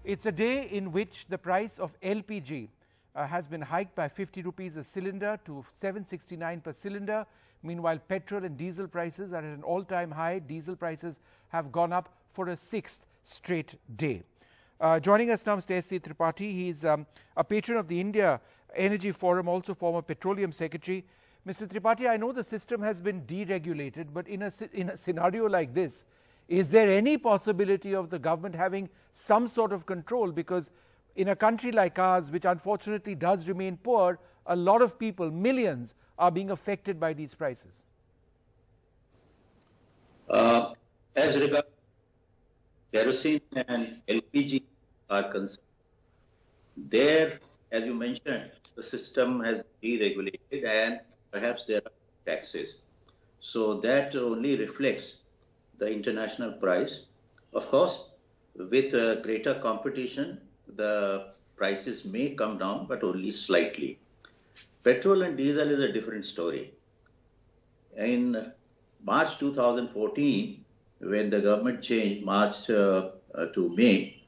It's a day in which the price of LPG has been hiked by 50 rupees a cylinder to 769 per cylinder. Meanwhile, petrol and diesel prices are at an all-time high. Diesel prices have gone up for a sixth straight day. Joining us now Mr. SC Tripathi. He is a patron of the India Energy Forum, also former Petroleum Secretary. Mr. Tripathi, I know the system has been deregulated, but in a scenario like this, is there any possibility of the government having some sort of control? Because in a country like ours, which unfortunately does remain poor, a lot of people, millions, are being affected by these prices. As regards kerosene and LPG are concerned, there, as you mentioned, the system has deregulated and perhaps there are taxes. So that only reflects the international price. Of course, with greater competition, the prices may come down, but only slightly. Petrol and diesel is a different story. In March 2014, when the government changed March to May,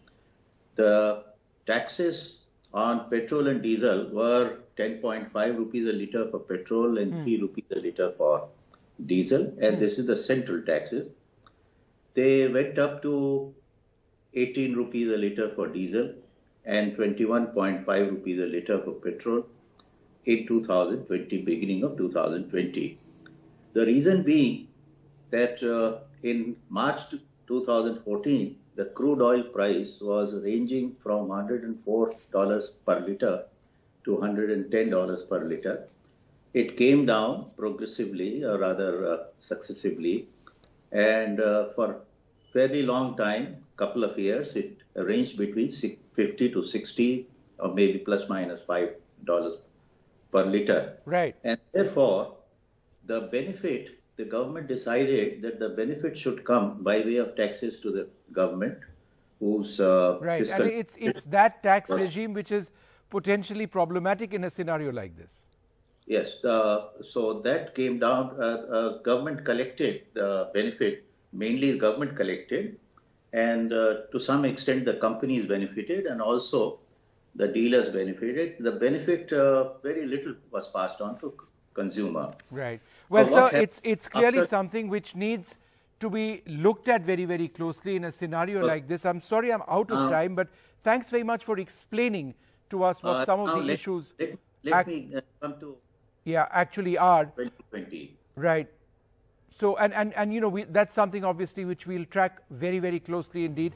the taxes on petrol and diesel were 10.5 rupees a litre for petrol and 3 rupees a litre for diesel. And this is the central taxes. They went up to 18 rupees a litre for diesel and 21.5 rupees a litre for petrol in 2020, beginning of 2020. The reason being that in March 2014, the crude oil price was ranging from $104 per litre to $110 per litre. It came down progressively, or rather successively, and for very long time, couple of years, it ranged between 50 to 60 or maybe plus minus $5 per litre. Right. And therefore, the benefit, the government decided that the benefit should come by way of taxes to the government, whose right. And it's that tax regime which is potentially problematic in a scenario like this. Yes. So that came down. Government collected the benefit. Mainly the government collected, and to some extent the companies benefited, and also the dealers benefited. The benefit, very little was passed on to consumer. Right. Well, sir, it's clearly something which needs to be looked at very, very closely in a scenario like this. I'm sorry I'm out of time, but thanks very much for explaining to us what some of the issues let me come to actually are. 2020. Right. So, and you know, that's something obviously which we'll track very, very closely indeed.